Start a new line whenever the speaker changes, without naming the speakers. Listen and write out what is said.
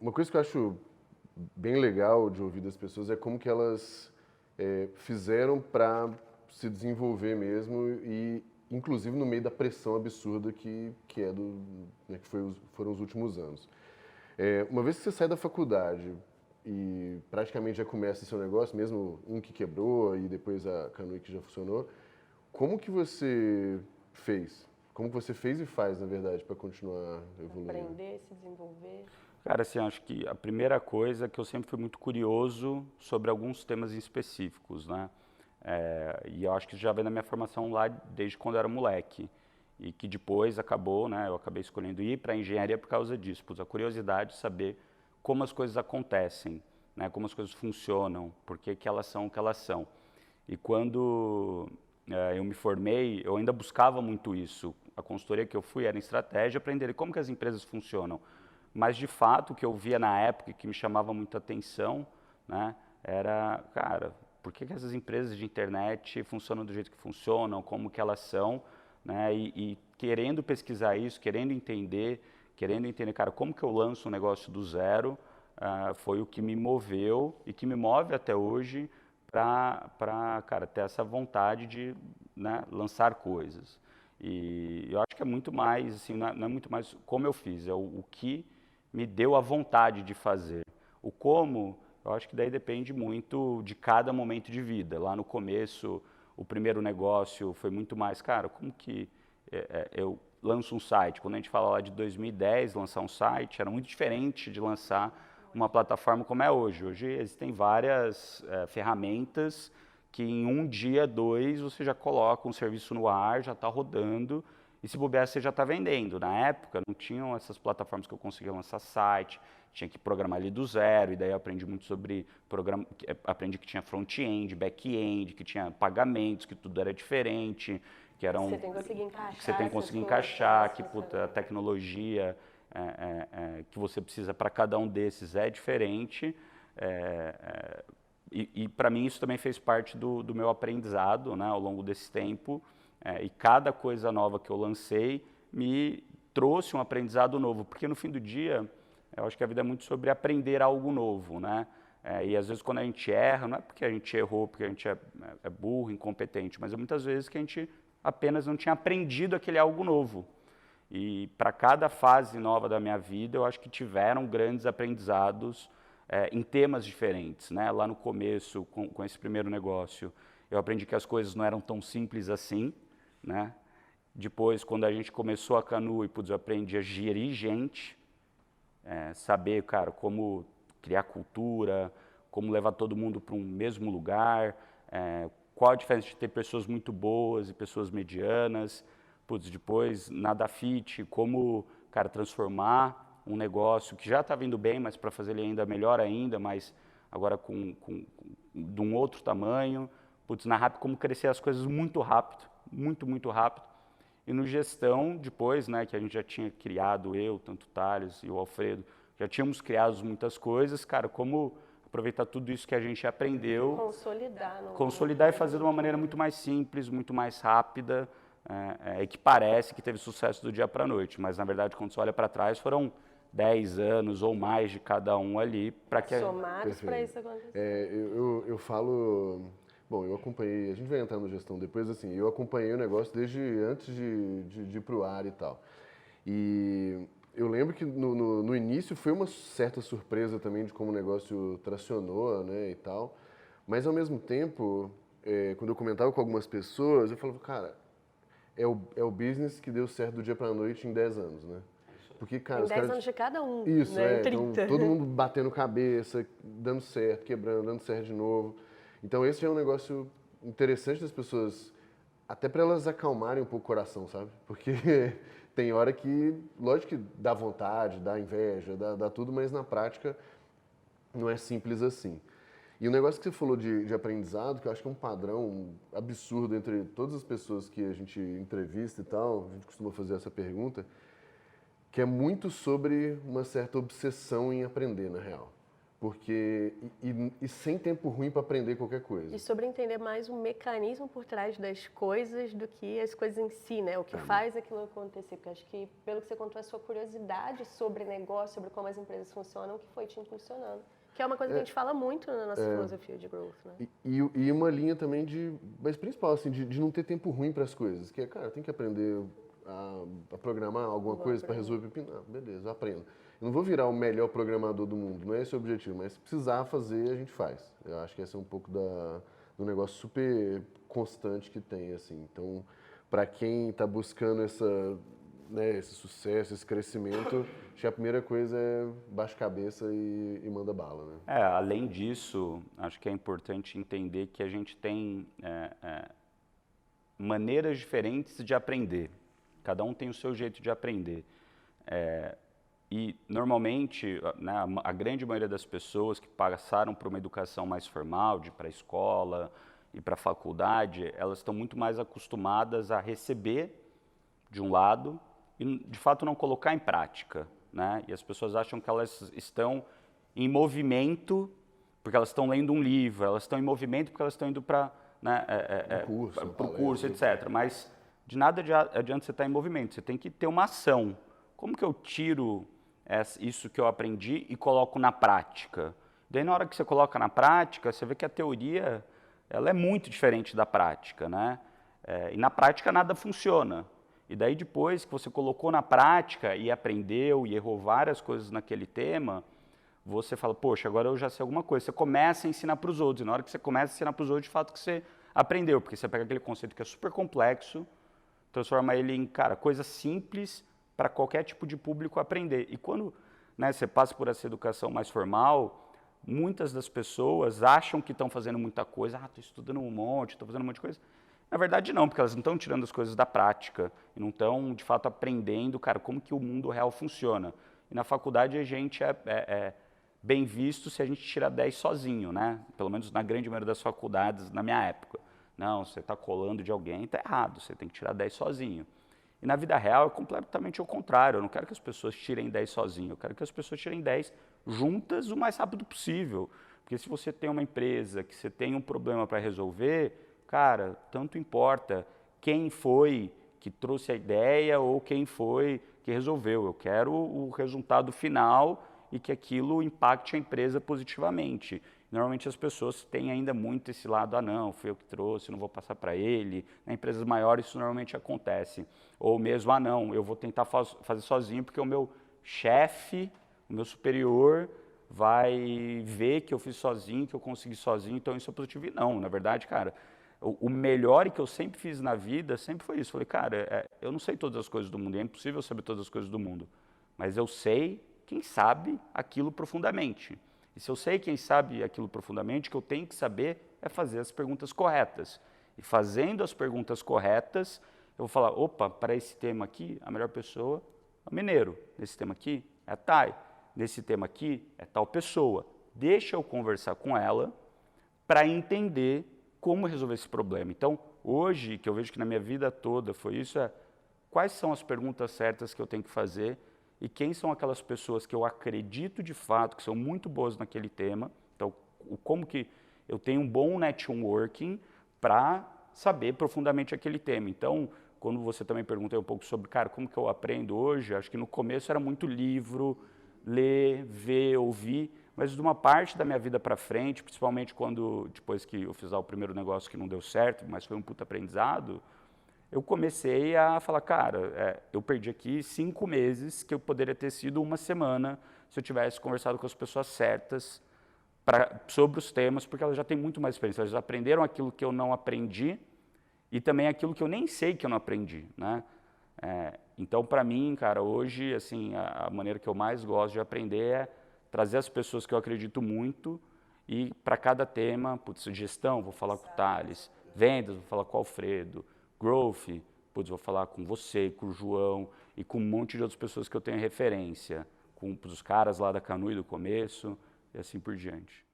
Uma coisa que eu acho bem legal de ouvir das pessoas é como que elas fizeram para se desenvolver mesmo e, inclusive, no meio da pressão absurda que é né, que foram os últimos anos. Uma vez que você sai da faculdade e praticamente já começa seu negócio, mesmo um que quebrou e depois a Canoe que já funcionou, como que você fez? Como que você fez e faz, na verdade, para continuar evoluindo?
Aprender, se desenvolver.
Cara, assim, acho que a primeira coisa é que eu sempre fui muito curioso sobre alguns temas em específicos, né? E eu acho que isso já vem da minha formação lá desde quando eu era moleque. E que depois acabou, né? Eu acabei escolhendo ir para a engenharia por causa disso, por a curiosidade de saber como as coisas acontecem, né? Como as coisas funcionam, por que que elas são o que elas são. E quando eu me formei, eu ainda buscava muito isso. A consultoria que eu fui era em estratégia para entender como que as empresas funcionam. Mas, de fato, o que eu via na época e que me chamava muita atenção, né, era, cara, por que que essas empresas de internet funcionam do jeito que funcionam, como que elas são, né, e querendo pesquisar isso, querendo entender, cara, como que eu lanço um negócio do zero, foi o que me moveu e que me move até hoje cara, ter essa vontade de, né, lançar coisas. E eu acho que é muito mais, assim, não é muito mais como eu fiz, é o que me deu a vontade de fazer. O como, eu acho que daí depende muito de cada momento de vida. Lá no começo, o primeiro negócio foi muito mais, cara, como que eu lanço um site? Quando a gente fala lá de 2010, lançar um site, era muito diferente de lançar uma plataforma como é hoje. Hoje existem várias ferramentas que em um dia, dois, você já coloca um serviço no ar, já está rodando, e se bobear, você já está vendendo. Na época, não tinham essas plataformas que eu conseguia lançar site, tinha que programar ali do zero, e daí eu aprendi muito sobre aprendi que tinha front-end, back-end, que tinha pagamentos, que tudo era diferente, que eram...
Você tem que conseguir encaixar
que você tem que
essas
conseguir
coisas,
encaixar, que
essas
puta, a tecnologia que você precisa para cada um desses é diferente. E para mim isso também fez parte do meu aprendizado, né, ao longo desse tempo. E cada coisa nova que eu lancei me trouxe um aprendizado novo, porque no fim do dia, eu acho que a vida é muito sobre aprender algo novo, né? E às vezes quando a gente erra, não é porque a gente errou, porque a gente é burro, incompetente, mas é muitas vezes que a gente apenas não tinha aprendido aquele algo novo. E para cada fase nova da minha vida, eu acho que tiveram grandes aprendizados em temas diferentes, né? Lá no começo, com esse primeiro negócio, eu aprendi que as coisas não eram tão simples assim, né? Depois, quando a gente começou a Canoe, eu aprendi a gerir gente, saber, cara, como criar cultura, como levar todo mundo para um mesmo lugar, qual a diferença de ter pessoas muito boas e pessoas medianas. Depois, na Dafit, como, cara, transformar um negócio que já está vindo bem, mas para fazer ele ainda melhor ainda, mas agora de um outro tamanho. Na Rappi, como crescer as coisas muito rápido, muito rápido. E no gestão, depois, né, que a gente já tinha criado, eu, tanto o Thales e o Alfredo, já tínhamos criado muitas coisas, cara, como aproveitar tudo isso que a gente aprendeu, consolidar e fazer de uma maneira muito mais simples, muito mais rápida, e que parece que teve sucesso do dia para a noite, mas na verdade quando você olha para trás foram 10 anos ou mais de cada um ali para que...
Somados para isso acontecer.
Eu falo... Bom, eu acompanhei, a gente vai entrar na gestão depois, assim, eu acompanhei o negócio desde antes de ir pro ar e tal. E eu lembro que no início foi uma certa surpresa também de como o negócio tracionou, né, e tal. Mas ao mesmo tempo, quando eu comentava com algumas pessoas, eu falava, cara, é o business que deu certo do dia pra noite em 10 anos, né? Porque, cara,
Em
os
10
caras...
anos de cada um,
Isso,
né? Em
então
30.
todo mundo batendo cabeça, dando certo, quebrando, dando certo de novo. Então esse é um negócio interessante das pessoas, até para elas acalmarem um pouco o coração, sabe? Porque tem hora que, lógico que dá vontade, dá inveja, dá tudo, mas na prática não é simples assim. E o negócio que você falou de aprendizado, que eu acho que é um padrão absurdo entre todas as pessoas que a gente entrevista e tal, a gente costuma fazer essa pergunta, que é muito sobre uma certa obsessão em aprender, na real. porque e sem tempo ruim para aprender qualquer coisa.
E sobre entender mais o mecanismo por trás das coisas do que as coisas em si, né? O que faz aquilo acontecer. Porque acho que, pelo que você contou, a sua curiosidade sobre negócio, sobre como as empresas funcionam, que foi te impulsionando. Que é uma coisa que a gente fala muito na nossa filosofia de growth, né?
E uma linha também mas principal, assim, de não ter tempo ruim para as coisas. Que é, cara, tem que aprender a programar alguma coisa para resolver pepino. Ah, beleza, eu aprendo. Eu não vou virar o melhor programador do mundo, não é esse o objetivo, mas se precisar fazer, a gente faz. Eu acho que esse é um pouco do negócio super constante que tem, assim. Então, para quem está buscando esse sucesso, esse crescimento, acho que a primeira coisa é baixa a cabeça e manda bala, né?
Além disso, acho que é importante entender que a gente tem maneiras diferentes de aprender. Cada um tem o seu jeito de aprender. E, normalmente, né, a grande maioria das pessoas que passaram por uma educação mais formal, de ir para a escola e para a faculdade, elas estão muito mais acostumadas a receber, de um lado, e, de fato, não colocar em prática, né? E as pessoas acham que elas estão em movimento porque elas estão lendo um livro, elas estão em movimento porque elas estão indo para o curso, etc. Mas de nada adianta você estar em movimento, você tem que ter uma ação. Como que eu tiro isso que eu aprendi e coloco na prática? Daí, na hora que você coloca na prática, você vê que a teoria ela é muito diferente da prática, né? E na prática nada funciona. E daí, depois que você colocou na prática e aprendeu e errou várias coisas naquele tema, você fala, poxa, agora eu já sei alguma coisa. Você começa a ensinar para os outros. E na hora que você começa a ensinar para os outros, de fato que você aprendeu. Porque você pega aquele conceito que é super complexo, transforma ele em, coisa simples para qualquer tipo de público aprender. E quando, né, você passa por essa educação mais formal, muitas das pessoas acham que estão fazendo muita coisa. Estou estudando um monte, estou fazendo um monte de coisa. Na verdade, não, porque elas não estão tirando as coisas da prática. E não estão, de fato, aprendendo, como que o mundo real funciona. E na faculdade a gente é bem visto se a gente tirar 10 sozinho, né? Pelo menos na grande maioria das faculdades, na minha época. Não, você está colando de alguém, está errado, você tem que tirar 10 sozinho. E na vida real é completamente o contrário. Eu não quero que as pessoas tirem 10 sozinho, eu quero que as pessoas tirem 10 juntas o mais rápido possível. Porque se você tem uma empresa, que você tem um problema para resolver, tanto importa quem foi que trouxe a ideia ou quem foi que resolveu. Eu quero o resultado final e que aquilo impacte a empresa positivamente. Normalmente as pessoas têm ainda muito esse lado, não, fui eu que trouxe, não vou passar para ele. Em empresas maiores isso normalmente acontece. Ou mesmo, não, eu vou tentar fazer sozinho porque o meu chefe, o meu superior vai ver que eu fiz sozinho, que eu consegui sozinho, então isso é positivo. E não, na verdade, o melhor que eu sempre fiz na vida sempre foi isso. Falei, eu não sei todas as coisas do mundo, é impossível saber todas as coisas do mundo, mas eu sei quem sabe aquilo profundamente. E se eu sei quem sabe aquilo profundamente, o que eu tenho que saber é fazer as perguntas corretas. E fazendo as perguntas corretas, eu vou falar, opa, para esse tema aqui, a melhor pessoa é o Mineiro. Nesse tema aqui, é a Thay. Nesse tema aqui, é tal pessoa. Deixa eu conversar com ela para entender como resolver esse problema. Então, hoje, que eu vejo que na minha vida toda foi isso, quais são as perguntas certas que eu tenho que fazer e quem são aquelas pessoas que eu acredito de fato que são muito boas naquele tema. Então, como que eu tenho um bom networking para saber profundamente aquele tema. Então, quando você também perguntou um pouco sobre, como que eu aprendo hoje, acho que no começo era muito livro, ler, ver, ouvir, mas de uma parte da minha vida para frente, principalmente depois que eu fiz lá o primeiro negócio que não deu certo, mas foi um puta aprendizado, eu comecei a falar, eu perdi aqui 5 meses que eu poderia ter sido uma semana se eu tivesse conversado com as pessoas certas sobre os temas, porque elas já têm muito mais experiência, elas já aprenderam aquilo que eu não aprendi e também aquilo que eu nem sei que eu não aprendi, né? Então, para mim, hoje, assim, a maneira que eu mais gosto de aprender é trazer as pessoas que eu acredito muito e para cada tema, gestão, vou falar com o Thales, vendas, vou falar com o Alfredo, growth, vou falar com você, com o João e com um monte de outras pessoas que eu tenho referência, com os caras lá da Canui do começo e assim por diante.